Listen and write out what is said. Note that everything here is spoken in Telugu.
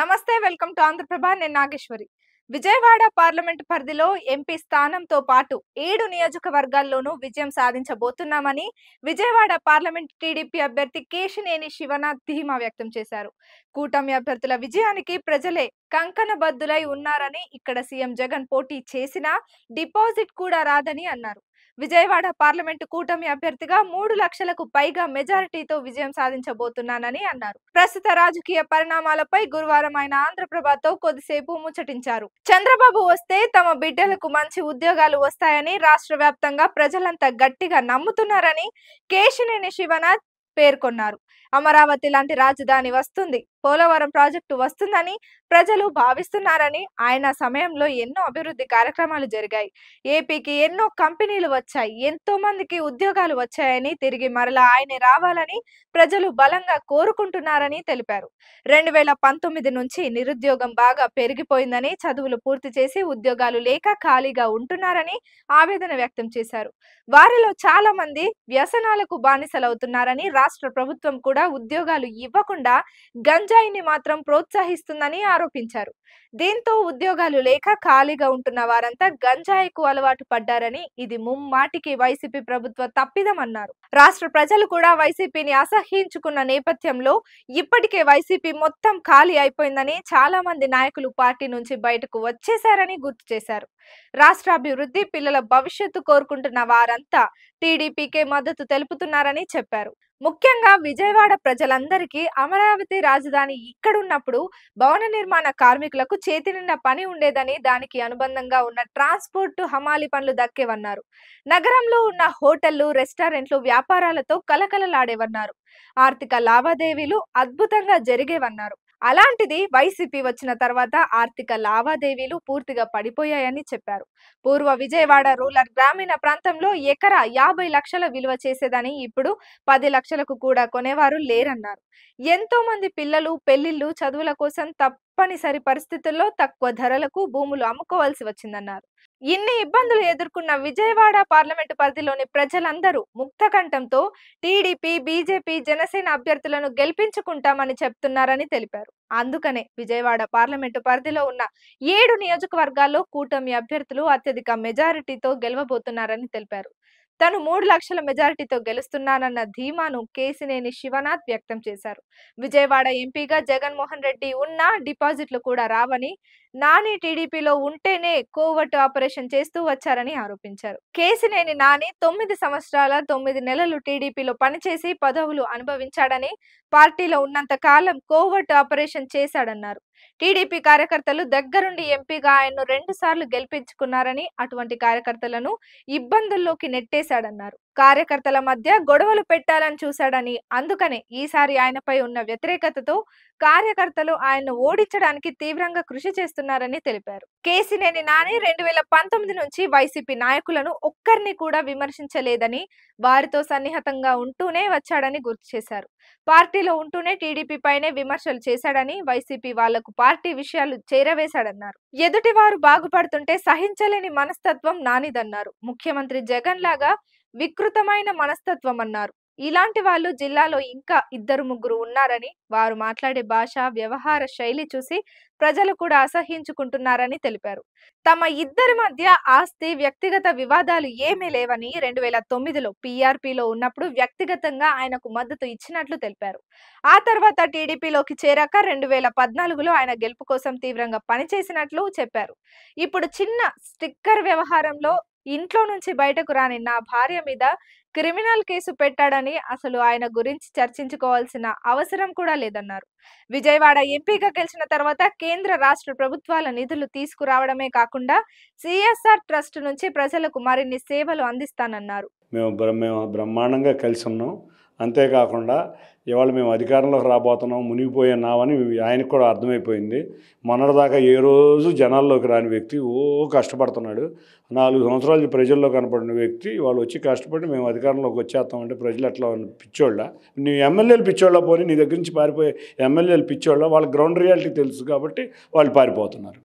నమస్తే వెల్కమ్ టు ఆంధ్రప్రభ నేను నాగేశ్వరి. విజయవాడ పార్లమెంట్ పరిధిలో ఎంపీ స్థానంతో పాటు 7 నియోజకవర్గాల్లోనూ విజయం సాధించబోతున్నామని విజయవాడ పార్లమెంట్ టీడీపీ అభ్యర్థి కేశినేని శివనాథ్ ధీమా వ్యక్తం చేశారు. కూటమి అభ్యర్థుల విజయానికి ప్రజలే కంకణబద్దులై ఉన్నారని, ఇక్కడ సీఎం జగన్ పోటీ చేసినా డిపాజిట్ కూడా రాదని అన్నారు. విజయవాడ పార్లమెంటు కూటమి అభ్యర్థిగా 3 లక్షలకు పైగా మెజారిటీతో విజయం సాధించబోతున్నానని అన్నారు. ప్రస్తుత రాజకీయ పరిణామాలపై గురువారం ఆయన ఆంధ్రప్రభతో కొద్దిసేపు ముచ్చటించారు. చంద్రబాబు వస్తే తమ బిడ్డలకు మంచి ఉద్యోగాలు వస్తాయని రాష్ట్ర వ్యాప్తంగా ప్రజలంతా గట్టిగా నమ్ముతున్నారని కేశినేని శివనాథ్ పేర్కొన్నారు. అమరావతి లాంటి రాజధాని వస్తుంది, పోలవరం ప్రాజెక్టు వస్తుందని ప్రజలు భావిస్తున్నారని, ఆయన సమయంలో ఎన్నో అభివృద్ధి కార్యక్రమాలు జరిగాయి, ఏపీకి ఎన్నో కంపెనీలు వచ్చాయి, ఎంతో మందికి ఉద్యోగాలు వచ్చాయని, తిరిగి మరలా ఆయనే రావాలని ప్రజలు బలంగా కోరుకుంటున్నారని తెలిపారు. 2019 నుంచి నిరుద్యోగం బాగా పెరిగిపోయిందని, చదువులు పూర్తి చేసి ఉద్యోగాలు లేక ఖాళీగా ఉంటున్నారని ఆవేదన వ్యక్తం చేశారు. వారిలో చాలా మంది వ్యసనాలకు బానిసలవుతున్నారని, రాష్ట్ర ప్రభుత్వం కూడా ఉద్యోగాలు ఇవ్వకుండా గంజాయిని మాత్రం ప్రోత్సహిస్తుందని ఆరోపించారు. దీంతో ఉద్యోగాలు లేక ఖాళీగా ఉంటున్న వారంతా గంజాయికు అలవాటు పడ్డారని, ఇది ముమ్మాటికి వైసీపీ ప్రభుత్వ తప్పిదమన్నారు. రాష్ట్ర ప్రజలు కూడా వైసీపీని అసహ్యించుకున్న నేపథ్యంలో ఇప్పటికే వైసీపీ మొత్తం ఖాళీ అయిపోయిందని, చాలా మంది నాయకులు పార్టీ నుంచి బయటకు వచ్చేశారని గుర్తు చేశారు. రాష్ట్రాభివృద్ధి, పిల్లల భవిష్యత్తు కోరుకుంటున్న వారంతా టీడీపీకే మద్దతు తెలుపుతున్నారని చెప్పారు. ముఖ్యంగా విజయవాడ ప్రజలందరికీ అమరావతి రాజధాని ఇక్కడున్నప్పుడు భవన నిర్మాణ కార్మికులకు చేతి నిండా పని ఉండేదని, దానికి అనుబంధంగా ఉన్న ట్రాన్స్పోర్ట్, హమాలి పనులు దక్కేవన్నారు. నగరంలో ఉన్న హోటళ్లు, రెస్టారెంట్లు వ్యాపారాలతో కలకలలాడేవన్నారు. ఆర్థిక లావాదేవీలు అద్భుతంగా జరిగేవన్నారు. అలాంటిది వైసీపీ వచ్చిన తర్వాత ఆర్థిక లావాదేవీలు పూర్తిగా పడిపోయాయని చెప్పారు. పూర్వ విజయవాడ రూరల్ గ్రామీణ ప్రాంతంలో ఎకరా 50 లక్షల విలువ చేసేదని ఇప్పుడు 10 లక్షలకు కూడా కొనేవారు లేరన్నారు. ఎంతో మంది పిల్లలు పెళ్లిళ్లు, చదువుల కోసం తప్పనిసరి పరిస్థితుల్లో తక్కువ ధరలకు భూములు అమ్ముకోవాల్సి వచ్చిందన్నారు. ఇన్ని ఇబ్బందులు ఎదుర్కొన్న విజయవాడ పార్లమెంటు పరిధిలోని ప్రజలందరూ ముక్తకంఠంతో టీడీపీ, బీజేపీ, జనసేన అభ్యర్థులను గెలిపించుకుంటామని చెప్తున్నారని తెలిపారు. అందుకనే విజయవాడ పార్లమెంటు పరిధిలో ఉన్న 7 నియోజకవర్గాల్లో కూటమి అభ్యర్థులు అత్యధిక మెజారిటీతో గెలవబోతున్నారని తెలిపారు. తాను 3 లక్షల మెజారిటీతో గెలుస్తున్నానన్న ధీమాను కేశినేని శివనాథ్ వ్యక్తం చేశారు. విజయవాడ ఎంపీగా జగన్మోహన్ రెడ్డి ఉన్నా డిపాజిట్లు కూడా రావని, నాని టీడీపీలో ఉంటేనే కోవర్ట్ ఆపరేషన్ చేస్తూ వచ్చారని ఆరోపించారు. కేశినేని నాని 9 సంవత్సరాల 9 నెలలు టీడీపీలో పనిచేసి పదవులు అనుభవించాడని, పార్టీలో ఉన్నంత కాలం కోవర్ట్ ఆపరేషన్ చేశాడన్నారు. టీడీపీ కార్యకర్తలు దగ్గరుండి ఎంపీగా ఆయన్ను 2 సార్లు గెలిపించుకున్నారని, అటువంటి కార్యకర్తలను ఇబ్బందుల్లోకి నెట్టేశాడన్నారు. కార్యకర్తల మధ్య గొడవలు పెట్టాలని చూశాడని, అందుకనే ఈసారి ఆయనపై ఉన్న వ్యతిరేకతతో కార్యకర్తలు ఆయన్ను ఓడించడానికి తీవ్రంగా కృషి చేస్తున్నారని తెలిపారు. కేశినేని నాని 2019 నుంచి వైసీపీ నాయకులను ఒక్కరిని కూడా విమర్శించలేదని, వారితో సన్నిహితంగా ఉంటూనే వచ్చాడని గుర్తు చేశారు. పార్టీలో ఉంటూనే టీడీపీ పైనే విమర్శలు చేశాడని, వైసీపీ వాళ్లకు పార్టీ విషయాలు చేరవేశాడన్నారు. ఎదుటివారు బాగుపడుతుంటే సహించలేని మనస్తత్వం నానిదన్నారు. ముఖ్యమంత్రి జగన్ లాగా వికృతమైన మనస్తత్వం అన్నారు. ఇలాంటి వాళ్ళు జిల్లాలో ఇంకా 2-3 ఉన్నారని, వారు మాట్లాడే భాష, వ్యవహార శైలి చూసి ప్రజలు కూడా అసహ్యించుకుంటున్నారని తెలిపారు. తమ ఇద్దరి మధ్య ఆస్తి, వ్యక్తిగత వివాదాలు ఏమీ లేవని, 2009లో పీఆర్పీలో ఉన్నప్పుడు వ్యక్తిగతంగా ఆయనకు మద్దతు ఇచ్చినట్లు తెలిపారు. ఆ తర్వాత టీడీపీలోకి చేరాక 2014లో ఆయన గెలుపు కోసం తీవ్రంగా పనిచేసినట్లు చెప్పారు. ఇప్పుడు చిన్న స్టిక్కర్ వ్యవహారంలో ఇంట్లో నుంచి బయటకు రాని నా భార్య మీద క్రిమినల్ కేసు పెట్టాడని, అసలు ఆయన గురించి చర్చించుకోవాల్సిన అవసరం కూడా లేదన్నారు. విజయవాడ ఎంపీగా గెలిచిన తర్వాత కేంద్ర, రాష్ట్ర ప్రభుత్వాల నిధులు తీసుకురావడమే కాకుండా సిఎస్ఆర్ ట్రస్ట్ నుంచి ప్రజలకు మరిన్ని సేవలు అందిస్తానన్నారు. మేము బ్రహ్మాండంగా కలిసి ఉన్నాం. అంతేకాకుండా ఇవాళ మేము అధికారంలోకి రాబోతున్నాం, మునిగిపోయినామని ఆయనకు కూడా అర్థమైపోయింది. మొన్నటిదాకా ఏ రోజు జనాల్లోకి రాని వ్యక్తి కష్టపడుతున్నాడు. 4 సంవత్సరాలు ప్రజల్లో కనపడిన వ్యక్తి వాళ్ళు వచ్చి కష్టపడి మేము అధికారంలోకి వచ్చేస్తామంటే ప్రజలు ఎట్లా పిచ్చోళ్ళ? నీ ఎమ్మెల్యేలు పిచ్చోళ్ళ, పోనీ నీ దగ్గర నుంచి పారిపోయే ఎమ్మెల్యేలు పిచ్చోళ్ళ? వాళ్ళ గ్రౌండ్ రియాలిటీ తెలుసు కాబట్టి వాళ్ళు పారిపోతున్నారు.